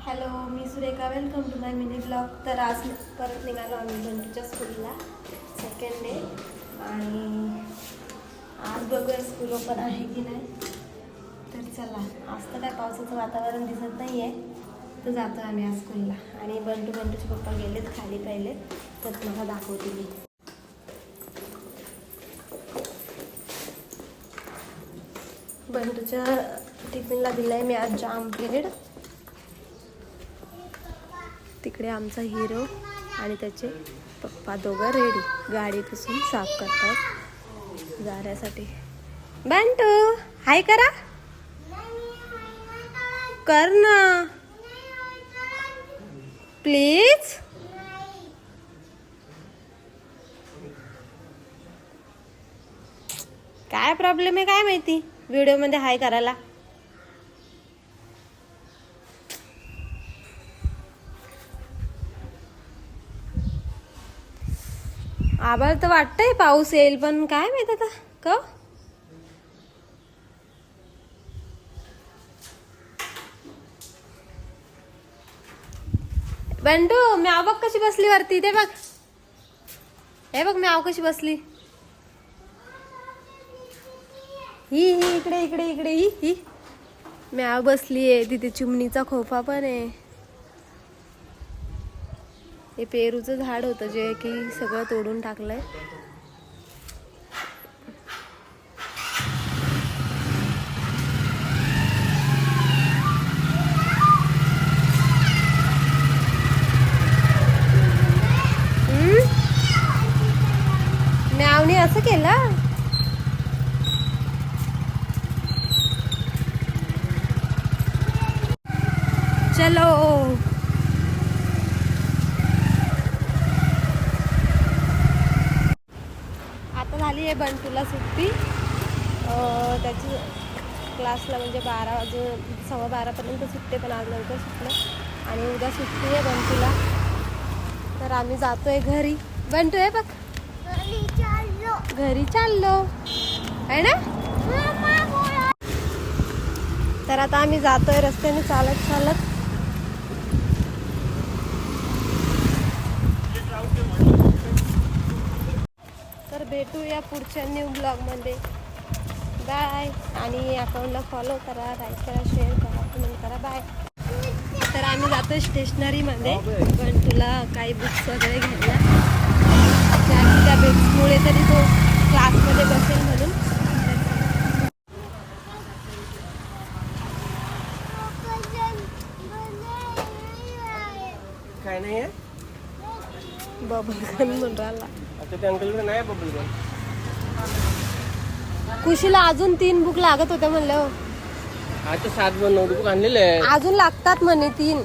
Hello, मी Surekha. Welcome to my mini blog. तर आज परत निघालो आम्ही बंटूच्या स्कूलला, सेकंड डे. आणि आज बघूया स्कूल ओपन आहे की नाही. तर चला, आज तर काय पावसाचं वातावरण दिसत नाही आहे, तर जातो आम्ही आज स्कूलला. आणि बंटूचे पप्पा गेलेत खाली पहिले, तर तुम्हाला दाखवते मी. बंटूच्या टिफिनला दिलं आहे मी आज जाम ब्रेड. तिकडे आमचा हिरो आणि त्याचे पप्पा दोघं रेडी, गाडीपासून साफ करतात जाण्यासाठी. बंटू हाय करा, कर ना प्लीज. काय प्रॉब्लेम आहे काय माहिती व्हिडिओ मध्ये हाय करायला. आभाळ तर वाटतंय पाऊस येईल, पण काय माहित आता का. बंटू म्याव बघ कशी बसली वरती, ते बघ. हे बघ म्याव कशी बसली. ही इकडे इकडे इकडे ही म्याव बसली आहे. तिथे चिमणीचा खोफा पण आहे. हे पेरूचं झाड होतं जे की सगळं तोडून टाकलंय. म्यावनी असं केलं. चलो झाली आहे बंटूला सुट्टी. त्याची क्लासला म्हणजे 12 वाजून 12:15 सुटते, पण आज लवकर सुटलं आणि उद्या सुट्टी आहे बंटूला. तर आम्ही जातोय घरी. बंटू आहे बघ घरी चाललो आहे ना. तर आता आम्ही जातोय रस्त्याने चालत चालत. तर भेटूया पुढच्या न्यू ब्लॉगमध्ये. बाय. आणि अकाउंटला फॉलो करा, लाईक करा, शेअर करा, कमेंट करा. बाय. तर आम्ही जातो स्टेशनरीमध्ये पण तुला काही बुक्स वगैरे घ्यायला. त्या बुक्समुळे तरी तो क्लासमध्ये बसेल म्हणून. काय नाही आहे बबल गन म्हणून राहिला. ते अंकलकडे नाही बबल गन. खुशीला अजून 3 बुक लागत होते म्हणलं. आता 7 नोटबुक आणलेले आहे. अजून लागतात म्हणे 3.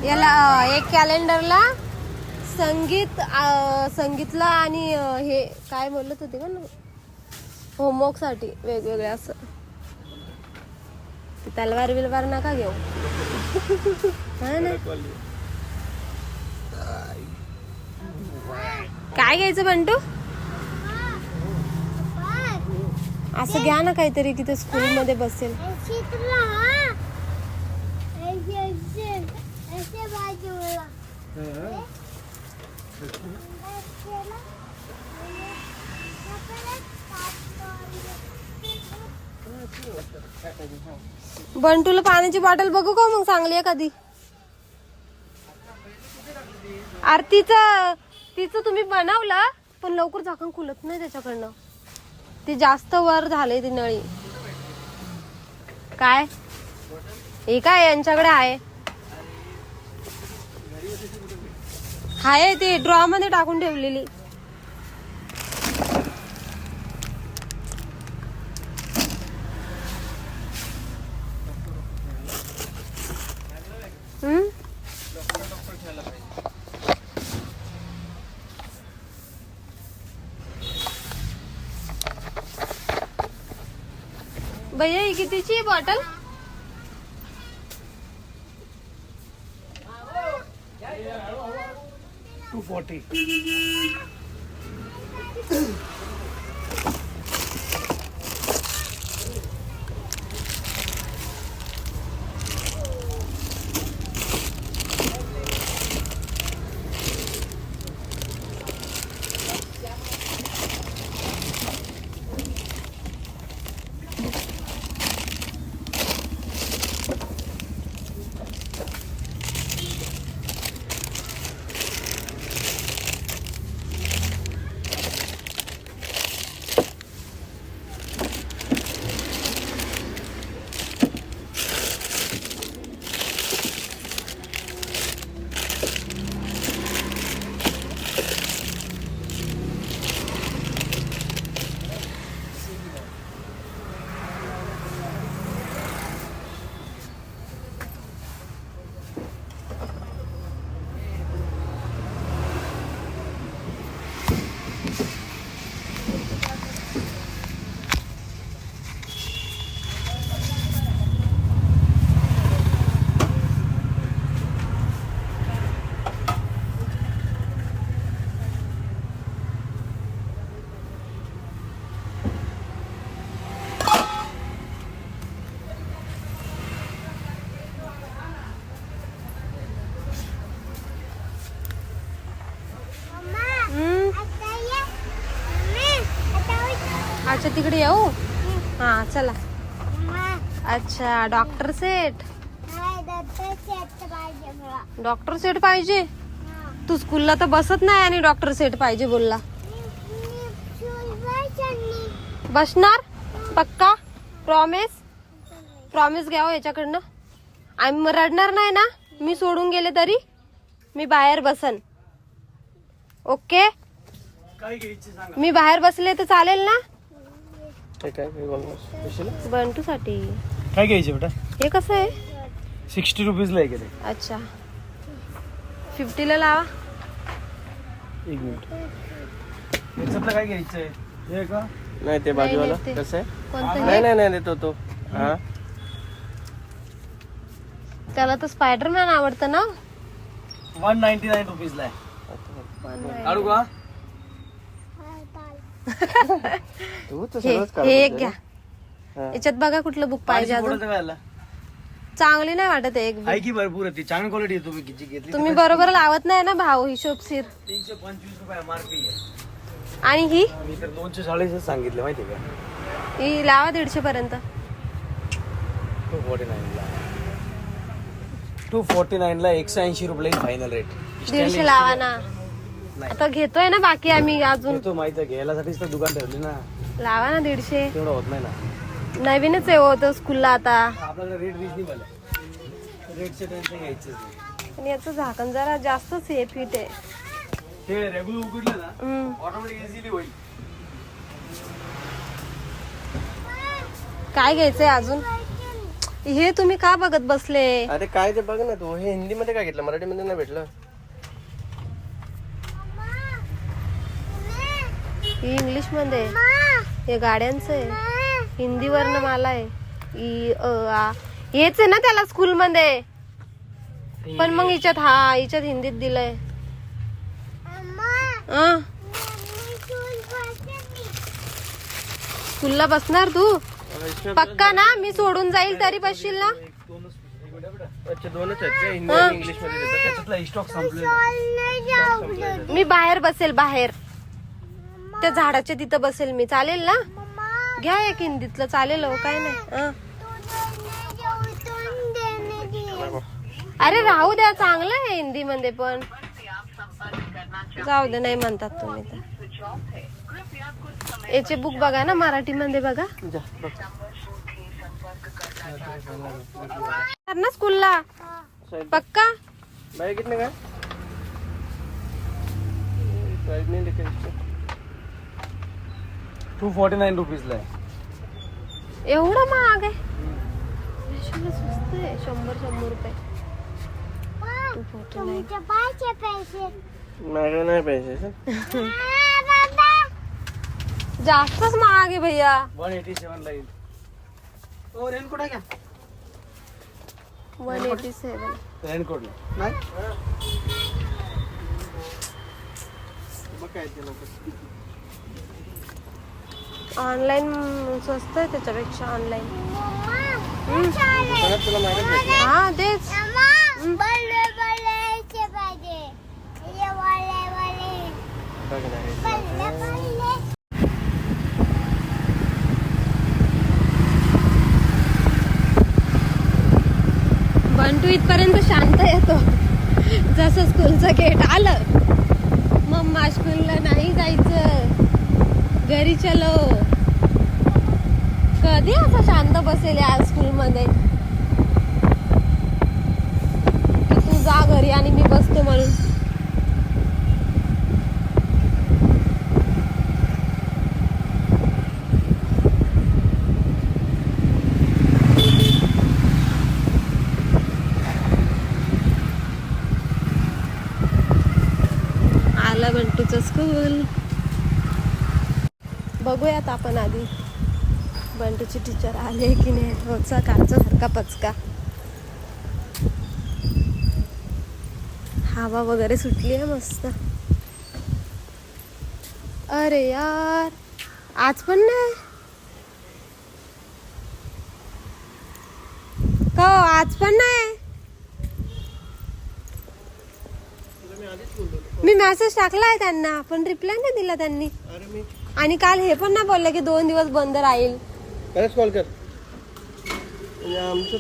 याला एक कॅलेंडरला, संगीतला आणि हे काय बोलत होते का ना, होमवर्क साठी वेगवेगळे. असं तलवार बिलवार नका घेऊ. हा ना. काय घ्यायचं बंटू. असं घ्या ना काहीतरी की ते स्कूल मध्ये बसेल. बंटूला पाण्याची बॉटल बघू का मग चांगली आहे कधी. तिचं तुम्ही बनवलं पण लवकर झाकण खुलत नाही त्याच्याकडनं. ती जास्त वर झाले ती नळी. काय हे काय यांच्याकडे आहे. हाय ती ड्रॉ मध्ये टाकून ठेवलेली. भैया ही कितीची आहे बॉटल. $240. घराच्या तिकडे येऊ. हा चला. अच्छा डॉक्टर सेट. डॉक्टर सेट पाहिजे. तू स्कूलला तर बसत नाही आणि डॉक्टर सेट पाहिजे बोलला. बसणार पक्का? प्रॉमिस घ्यावं याच्याकडनं. आम्ही रडणार नाही ना? मी सोडून गेले तरी मी बाहेर बसन. ओके मी बाहेर बसले तर चालेल ना? बंटू साठी काय घ्यायचे बेटा? हे कसं आहे? 60 रुपीजला आहे. अच्छा 50 ला लावा. एक मिनिट. याच्यातलं काय घ्यायचंय? हे का? नाही ते बाजूवाला नाही, ते. कसं आहे? कोणतं नाही हे? नाही नाही देतो तो. हा त्याला तर स्पायडरमॅन आवडतं ना. 199 रुपीजला आहे. काढू का? तू तर हे सगळंच हे एक काढतो घ्या. हा. याच्यात बघा कुठलं बुक पाहिजे पाहिजे अजून. व्हायला चांगली नाही वाटत आहे एक book. आहे की भरपूर आहे ती. चांगली क्वालिटी आहे. तुम्ही किती घेतली? तुम्ही बरोबर लावत नाही ना भाव हिशोबशीर. 325 रुपये MRP आहे. आणि ही मी तर 240 सांगितले माहिती का? ही लावा 150 पर्यंत. 249 ला 180 रुपये फायनल रेट. 150 लावा ना. आता घेतोय ना बाकी आम्ही अजून. तो माहिती आहे घ्यायलासाठीच तर दुकान ठेवली ना. लावा ना 150. तेवढं होत नाही ना. नवीनच आहे होतं स्कूलला आता. आपल्याला रेट रिजनेबल आहे. रेटचे टेन्शन घ्यायचं नाही. पण याचं झाकण जरा जास्तच हे फिट आहे. ते रेग्युलर उघडलं ना हम्म. ऑटोमॅटिक इझिली होईल. काय घ्यायचंय अजून? हे तुम्ही का बघत बसले? अरे काय ते बघ ना तू. हे हिंदी मध्ये काय घेतलं? मराठी मध्ये नाही भेटलं. ही इंग्लिश मध्ये आहे. हे गाड्यांचं आहे. हिंदीवरनं मला आहे. ई अ आ हेच आहे ना त्याला स्कूल मध्ये. पण मग हिच्यात हिंदीत दिलंय. स्कूलला बसणार तू पक्का ना? मी सोडून जाईल तरी बसशील ना? अच्छा दोनच आहेत का? हिंदी आणि इंग्लिश मध्ये देतात. त्याच्यातला स्टॉक संपलेला. मी बाहेर बसेल. बाहेर त्या झाडाच्या तिथं बसेल मी. चालेल ना? घ्या एक हिंदीतलं. चालेल हो काय नाही. अरे राहू द्या. चांगलं आहे हिंदी मध्ये पण. जाऊ दे नाही म्हणतात तुम्ही तर. याचे बुक बघा ना मराठी मध्ये बघा जा, बघ. ना स्कूलला पक्का. बाय कितने का? प्राइस नहीं लिखा इसमें. 249 रुपीजला आहे. एवढं महाग आहे? रेशनला स्वस्त आहे. 100 रुपये. 249. माझे नाही पैसे सर. जास्तच महाग आहे भैया. 187 ला येईल. तो रेनकोट आहे का? 187. रेनकोट नाही. मग काय ते लोक ऑनलाईन स्वस्त आहे त्याच्यापेक्षा. ऑनलाईन दुकानात तुला माहितीच भेटलं. हा तेच. बघ ना हे. बंटू इथपर्यंत शांत येतो. जसं स्कूलचं गेट आलं मम्मा स्कूलला नाही जायचं घरी चलो. कधी असं शांत बसेल या स्कूल मध्ये की तू जा घरी आणि मी बसतो म्हणून. आला बंटूचं स्कूल. बघूयात आपण आधी बंटूची टीचर आले की नाही. रोजचा कालचा सारखा पचका. हवा वगैरे सुटली आहे मस्त. अरे यार आज पण नाही का? आज पण नाही. मी मेसेज टाकलाय त्यांना पण रिप्लाय नाही दिला त्यांनी. अरे मी आणि काल हे पण नाही बोलले की 2 दिवस बंद राहील. खरंच कॉल कर. आमचं